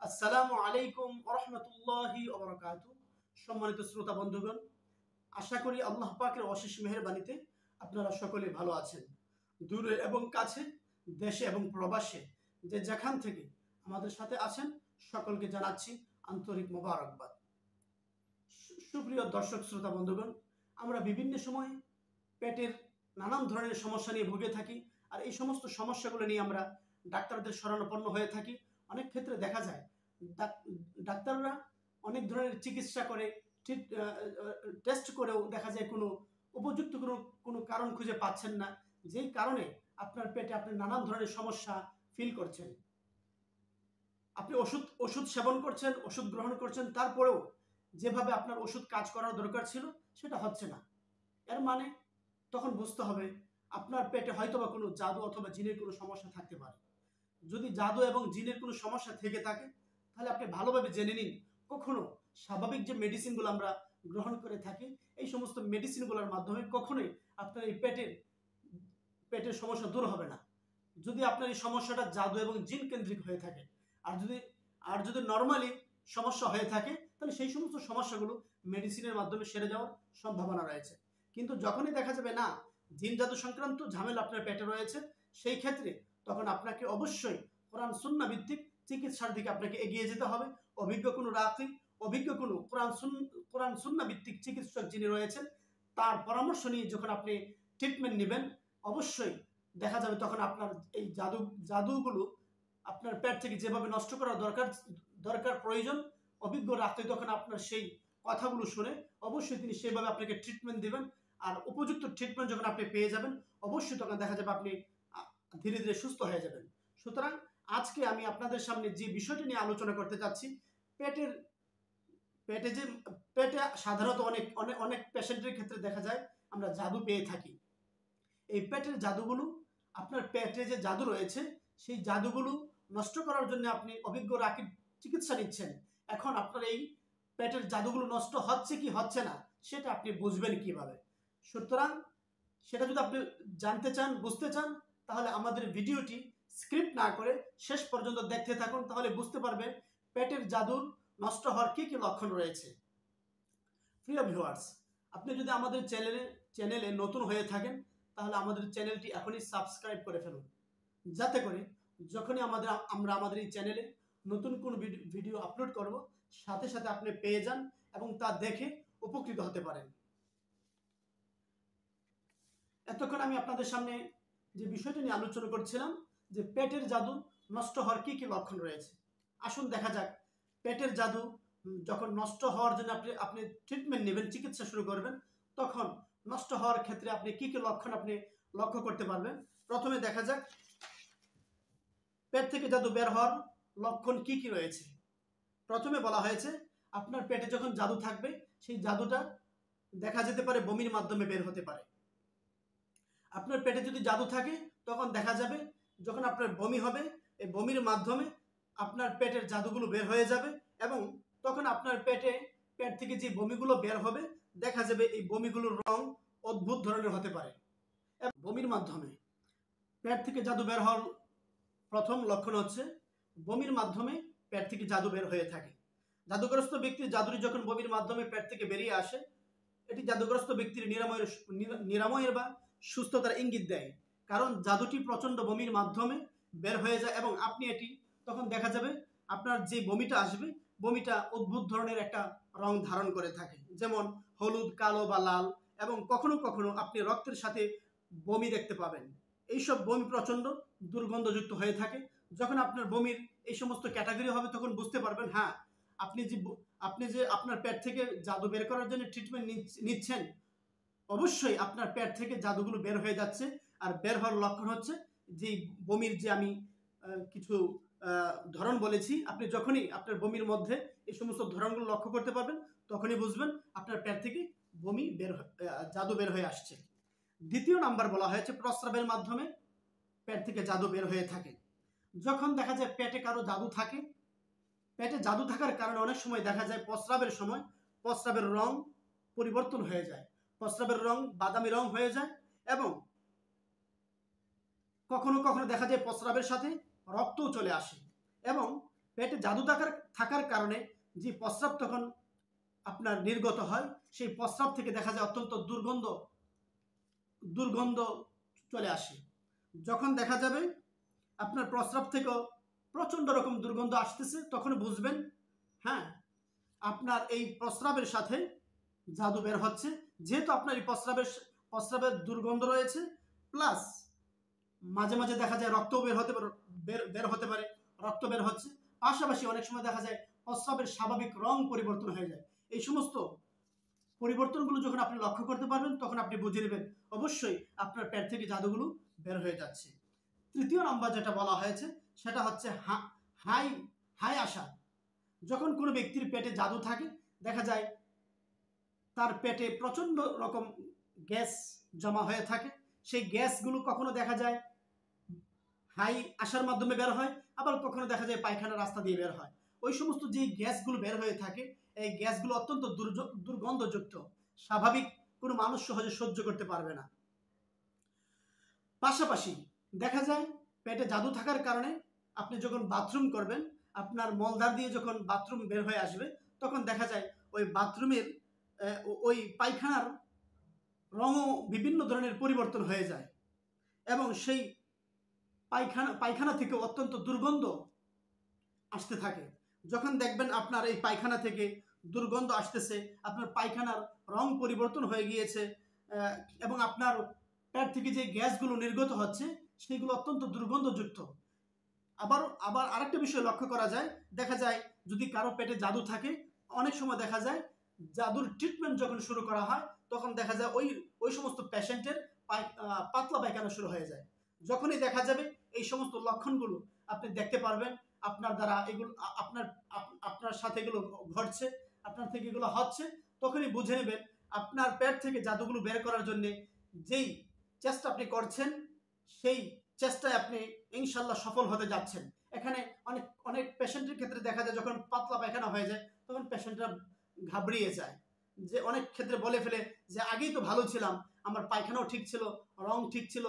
আসসালামু আলাইকুম ওরহমতুল্লাহি ওবরাকাতু। সম্মানিত শ্রোতা বন্ধুগণ, আশা করি আল্লাহ পাকের অশেষ মেহেরবানিতে আপনারা সকলে ভালো আছেন। দূরে এবং কাছে, দেশে এবং প্রবাসে যে যেখান থেকে আমাদের সাথে আছেন সকলকে জানাচ্ছি আন্তরিক মোবারকবাদ। সুপ্রিয় দর্শক শ্রোতা বন্ধুগণ, আমরা বিভিন্ন সময় পেটের নানান ধরনের সমস্যা নিয়ে ভুগে থাকি, আর এই সমস্ত সমস্যাগুলো নিয়ে আমরা ডাক্তারদের শরণাপন্ন হয়ে থাকি। অনেক ক্ষেত্রে দেখা যায় ডাক্তাররা অনেক ধরনের চিকিৎসা করে, টেস্ট করেও দেখা যায় কোনো উপযুক্ত কোনো কারণ খুঁজে পাচ্ছেন না, যেই কারণে আপনার পেটে আপনি নানান ধরনের সমস্যা ফিল করছেন। আপনি ওষুধ সেবন করছেন, ওষুধ গ্রহণ করছেন, তারপরেও যেভাবে আপনার ওষুধ কাজ করার দরকার ছিল সেটা হচ্ছে না। এর মানে তখন বুঝতে হবে আপনার পেটে হয়তোবা কোনো জাদু অথবা জিনের কোনো সমস্যা থাকতে পারে। যদি জাদু এবং জিনের কোনো সমস্যা থেকে থাকে তাহলে আপনি ভালোভাবে জেনে নিন, কখনো স্বাভাবিক যে মেডিসিনগুলো আমরা গ্রহণ করে থাকি এই সমস্ত মেডিসিনগুলোর মাধ্যমে কখনোই আপনার এই পেটের সমস্যা দূর হবে না। যদি আপনার এই সমস্যাটা জাদু এবং জিন কেন্দ্রিক হয়ে থাকে, আর যদি নর্মালি সমস্যা হয়ে থাকে তাহলে সেই সমস্ত সমস্যাগুলো মেডিসিনের মাধ্যমে সেরে যাওয়ার সম্ভাবনা রয়েছে। কিন্তু যখনই দেখা যাবে না জিন জাদু সংক্রান্ত ঝামেলা আপনার পেটে রয়েছে, সেই ক্ষেত্রে তখন আপনাকে অবশ্যই কোরআন সুন্নাহ ভিত্তিক চিকিৎসার দিকে আপনাকে এগিয়ে যেতে হবে। অভিজ্ঞ কোনো রাকি, অভিজ্ঞ কোনো কোরআন সুন্নাহ ভিত্তিক চিকিৎসক যিনি রয়েছেন তার পরামর্শ নিয়ে যখন আপনি ট্রিটমেন্ট নেবেন, অবশ্যই দেখা যাবে তখন আপনার এই জাদুগুলো আপনার পেট থেকে যেভাবে নষ্ট করার দরকার প্রয়োজন, অভিজ্ঞ রাখতে তখন আপনার সেই কথাগুলো শুনে অবশ্যই তিনি সেভাবে আপনাকে ট্রিটমেন্ট দেবেন। আর উপযুক্ত ট্রিটমেন্ট যখন আপনি পেয়ে যাবেন, অবশ্যই তখন দেখা যাবে আপনি ধীরে ধীরে সুস্থ হয়ে যাবেন। সুতরাং আজকে আমি আপনাদের সামনে যে বিষয়টি নিয়ে আলোচনা করতে চাচ্ছি, পেটে সাধারণত অনেক পেশেন্টের ক্ষেত্রে দেখা যায় আমরা জাদু পেয়ে থাকি। এই পেটের জাদুগুলো, আপনার পেটে যে জাদু রয়েছে সেই জাদুগুলো নষ্ট করার জন্য আপনি অভিজ্ঞ রাকিব চিকিৎসা নিচ্ছেন। এখন আপনার এই পেটের জাদুগুলো নষ্ট হচ্ছে কি হচ্ছে না সেটা আপনি বুঝবেন কিভাবে। সুতরাং সেটা যদি আপনি জানতে চান, বুঝতে চান, তাহলে আমাদের ভিডিওটি স্ক্রিপ্ট না করে শেষ পর্যন্ত দেখতে থাকুন, তাহলে বুঝতে পারবেন পেটের জাদুর নষ্ট হওয়ার কি কি লক্ষণ রয়েছে। প্রিয় ভিউয়ার্স, আপনি যদি আমাদের চ্যানেলে নতুন হয়ে থাকেন তাহলে আমাদের চ্যানেলটি এখনই সাবস্ক্রাইব করে ফেলুন, যাতে করে যখনই আমরা আমাদের এই চ্যানেলে নতুন কোনো ভিডিও আপলোড করব সাথে সাথে আপনি পেয়ে যান এবং তা দেখে উপকৃত হতে পারেন। এতক্ষণ আমি আপনাদের সামনে যে বিষয়টি নিয়ে আলোচনা করছিলাম যে পেটের জাদু নষ্ট হওয়ার কি কি লক্ষণ রয়েছে, আসুন দেখা যাক পেটের জাদু যখন নষ্ট হওয়ার জন্য আপনি ট্রিটমেন্ট নেবেন, চিকিৎসা শুরু করবেন, তখন নষ্ট হওয়ার ক্ষেত্রে আপনি কি কি লক্ষণ আপনি লক্ষ্য করতে পারবেন। প্রথমে দেখা যাক পেট থেকে জাদু বের হওয়ার লক্ষণ কি কি রয়েছে। প্রথমে বলা হয়েছে আপনার পেটে যখন জাদু থাকবে সেই জাদুটা দেখা যেতে পারে বমির মাধ্যমে বের হতে পারে। আপনার পেটে যদি জাদু থাকে তখন দেখা যাবে যখন আপনার বমি হবে, এই বমির মাধ্যমে আপনার পেটের জাদুগুলো বের হয়ে যাবে এবং তখন আপনার পেট থেকে যে বমিগুলো বের হবে দেখা যাবে এই বমিগুলোর রং অদ্ভুত ধরনের হতে পারে। বমির মাধ্যমে পেট থেকে জাদু বের হওয়ার প্রথম লক্ষণ হচ্ছে বমির মাধ্যমে পেট থেকে জাদু বের হয়ে থাকে। জাদুগ্রস্ত ব্যক্তির জাদুটি যখন বমির মাধ্যমে পেট থেকে বেরিয়ে আসে, এটি জাদুগ্রস্ত ব্যক্তির নিরাময়ের বা সুস্থতার ইঙ্গিত দেয়, কারণ জাদুটি প্রচণ্ড বমির মাধ্যমে বের হয়ে যায় এবং আপনি এটি তখন দেখা যাবে আপনার যে বমিটা আসবে বমিটা অদ্ভুত ধরনের একটা রং ধারণ করে থাকে, যেমন হলুদ, কালো বা লাল, এবং কখনো কখনো আপনি রক্তের সাথে বমি দেখতে পাবেন। এইসব বমি প্রচণ্ড দুর্গন্ধযুক্ত হয়ে থাকে। যখন আপনার বমির এই সমস্ত ক্যাটাগরি হবে তখন বুঝতে পারবেন হ্যাঁ আপনি যে আপনার পেট থেকে জাদু বের করার জন্য ট্রিটমেন্ট নিচ্ছেন, অবশ্যই আপনার পেট থেকে জাদুগুলো বের হয়ে যাচ্ছে। আর বের হওয়ার লক্ষণ হচ্ছে যে বমির যে আমি কিছু ধরন বলেছি, আপনি যখনই আপনার বমির মধ্যে এই সমস্ত ধরনগুলো লক্ষ্য করতে পারবেন তখনই বুঝবেন আপনার পেট থেকে জাদু বের হয়ে আসছে। দ্বিতীয় নাম্বার বলা হয়েছে প্রস্রাবের মাধ্যমে পেট থেকে জাদু বের হয়ে থাকে। যখন দেখা যায় পেটে কারো জাদু থাকে, পেটে জাদু থাকার কারণে অনেক সময় দেখা যায় প্রস্রাবের সময় প্রস্রাবের রং পরিবর্তন হয়ে যায়, প্রস্রাবের রং বাদামি রং হয়ে যায় এবং কখনো কখনো দেখা যায় প্রস্রাবের সাথে রক্তও চলে আসে এবং পেটে জাদু থাকার কারণে যে প্রস্রাব তখন আপনার নির্গত হয়, সেই প্রস্রাব থেকে দেখা যায় অত্যন্ত দুর্গন্ধ চলে আসে। যখন দেখা যাবে আপনার প্রস্রাব থেকেও প্রচণ্ড রকম দুর্গন্ধ আসতেছে, তখন বুঝবেন হ্যাঁ আপনার এই প্রস্রাবের সাথে জাদু বের হচ্ছে। যেহেতু আপনার এই প্রস্রাবের দুর্গন্ধ রয়েছে, প্লাস মাঝে মাঝে দেখা যায় রক্ত বের হতে পারে, রক্ত বের হচ্ছে, পাশাপাশি অনেক সময় দেখা যায় প্রস্রাবের স্বাভাবিক রং পরিবর্তন হয়ে যায়। এই সমস্ত পরিবর্তনগুলো যখন আপনি লক্ষ্য করতে পারবেন, তখন আপনি বুঝে নেবেন অবশ্যই আপনার পেট থেকে জাদুগুলো বের হয়ে যাচ্ছে। তৃতীয় নাম্বার যেটা বলা হয়েছে সেটা হচ্ছে হাই আসা। যখন কোনো ব্যক্তির পেটে জাদু থাকে, দেখা যায় তার পেটে প্রচণ্ড রকম গ্যাস জমা হয়ে থাকে। সেই গ্যাসগুলো কখনো দেখা যায় হাই আসার মাধ্যমে বের হয়, আবার কখনো দেখা যায় পায়খানার রাস্তা দিয়ে বের হয়। ওই সমস্ত যে গ্যাসগুলো বের হয়ে থাকে, এই গ্যাসগুলো অত্যন্ত দুর্গন্ধযুক্ত, স্বাভাবিক কোনো মানুষ সহজে সহ্য করতে পারবে না। পাশাপাশি দেখা যায় পেটে জাদু থাকার কারণে আপনি যখন বাথরুম করবেন, আপনার মলদ্বার দিয়ে যখন বাথরুম বের হয়ে আসবে, তখন দেখা যায় ওই বাথরুমের ওই পায়খানার রঙও বিভিন্ন ধরনের পরিবর্তন হয়ে যায়, এবং সেই পায়খানা থেকে অত্যন্ত দুর্গন্ধ আসতে থাকে। যখন দেখবেন আপনার এই পায়খানা থেকে দুর্গন্ধ আসতেছে, আপনার পায়খানার রং পরিবর্তন হয়ে গিয়েছে, এবং আপনার পেট থেকে যে গ্যাসগুলো নির্গত হচ্ছে সেগুলো অত্যন্ত দুর্গন্ধযুক্ত। আবার আরেকটা বিষয় লক্ষ্য করা যায়, দেখা যায় যদি কারো পেটে জাদু থাকে, অনেক সময় দেখা যায় জাদুর ট্রিটমেন্ট যখন শুরু করা হয়, তখন দেখা যায় ওই সমস্ত পেশেন্টের পাতলা পায়খানা শুরু হয়ে যায়। যখনই দেখা যাবে এই সমস্ত লক্ষণগুলো আপনি দেখতে পারবেন, আপনার দ্বারা এগুলো আপনার সাথে এগুলো ঘটছে, আপনার থেকে এগুলো হচ্ছে, তখনই বুঝে নেবেন আপনার পেট থেকে জাদুগুলো বের করার জন্য যেই চেষ্টা আপনি করছেন, সেই চেষ্টায় আপনি ইনশাল্লাহ সফল হতে যাচ্ছেন। এখানে অনেক পেশেন্টের ক্ষেত্রে দেখা যায় যখন পাতলা পায়খানা হয়ে যায়, তখন পেশেন্টরা ঘাবড়িয়ে যায়, যে অনেক ক্ষেত্রে বলে ফেলে যে আগেই তো ভালো ছিলাম, আমার পায়খানাও ঠিক ছিল, রং ঠিক ছিল,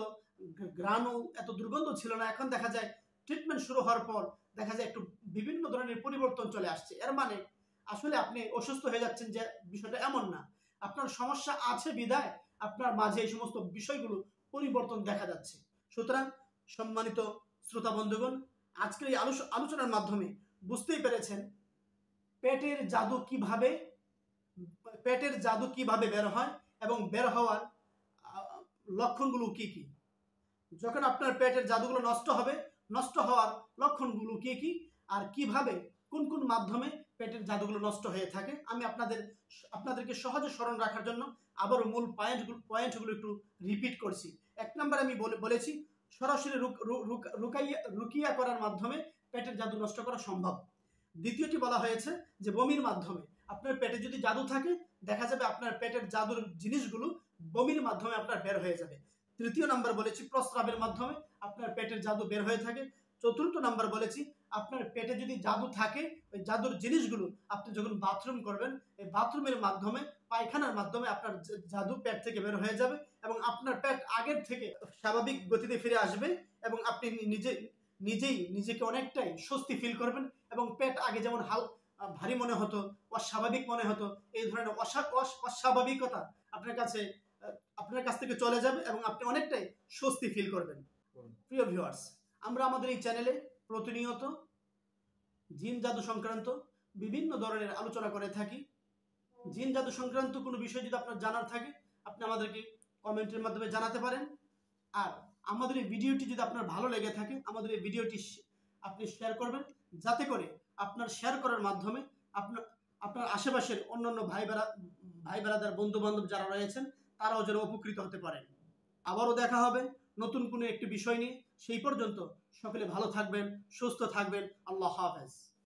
গ্রানও এত দুর্গন্ধ ছিল না। এখন দেখা যায় ট্রিটমেন্ট শুরু হওয়ার পর দেখা যায় একটু বিভিন্ন ধরনের পরিবর্তন চলে আসছে। এর মানে আসলে আপনি অসুস্থ হয়ে যাচ্ছেন, যে বিষয়টা এমন না। আপনার সমস্যা আছে বিধায় আপনার মাঝে এই সমস্ত বিষয়গুলো পরিবর্তন দেখা যাচ্ছে। সুতরাং সম্মানিত শ্রোতা বন্ধুগণ, আজকের এই আলোচনার মাধ্যমে বুঝতেই পেরেছেন পেটের জাদু কিভাবে বের হয় এবং বের হওয়ার লক্ষণগুলো কি কি। যখন আপনার পেটের জাদুগুলো নষ্ট হওয়ার লক্ষণগুলো কি কি, আর কিভাবে কোন মাধ্যমে পেটের জাদুগুলো নষ্ট হয়ে থাকে, আমি আপনাদেরকে সহজে স্মরণ রাখার জন্য আবারও মূল পয়েন্টগুলো একটু রিপিট করছি। 1 নম্বর আমি বলেছি সরাসরি রুকিয়া করার মাধ্যমে পেটের জাদু নষ্ট করা সম্ভব। দ্বিতীয়টি বলা হয়েছে যে বমির মাধ্যমে। আপনার পেটে যদি জাদু থাকে, দেখা যাবে আপনার পেটের জাদুর জিনিসগুলো বমির মাধ্যমে আপনার বের হয়ে যাবে। তৃতীয় নাম্বার বলেছি প্রস্রাবের মাধ্যমে আপনার পেটের জাদু বের হয়ে থাকে। চতুর্থ নাম্বার বলেছি আপনার পেটে যদি জাদু থাকে, ওই জাদুর জিনিসগুলো আপনি যখন বাথরুম করবেন, এই বাথরুমের মাধ্যমে, পায়খানার মাধ্যমে আপনার জাদু পেট থেকে বের হয়ে যাবে, এবং আপনার পেট আগের থেকে স্বাভাবিক গতিতে ফিরে আসবে, এবং আপনি নিজেকে অনেকটাই স্বস্তি ফিল করবেন, এবং পেট আগে যেমন ভারী মনে হতো, অস্বাভাবিক মনে হতো, এই ধরনের অস্বাভাবিকতা আপনার কাছ থেকে চলে যাবে, এবং আপনি অনেকটাই স্বস্তি ফিল করবেন। প্রিয় ভিউয়ার্স, আমরা আমাদের এই চ্যানেলে প্রতিনিয়ত জিন জাদু সংক্রান্ত বিভিন্ন ধরনের আলোচনা করে থাকি। জিন জাদু সংক্রান্ত কোনো বিষয় যদি আপনার জানার থাকে, আপনি আমাদেরকে কমেন্টের মাধ্যমে জানাতে পারেন। আর আমাদের এই ভিডিওটি যদি আপনার ভালো লেগে থাকে, আমাদের এই ভিডিওটি আপনি শেয়ার করবেন, যাতে করে আপনার শেয়ার করার মাধ্যমে আপনার আশেপাশের অন্যান্য ভাই বেরাদার, বন্ধু বান্ধব যারা রয়েছেন, তারাও যেন উপকৃত হতে পারেন। আবারও দেখা হবে নতুন কোনো একটি বিষয় নিয়ে। সেই পর্যন্ত সকলে ভালো থাকবেন, সুস্থ থাকবেন। আল্লাহ হাফেজ।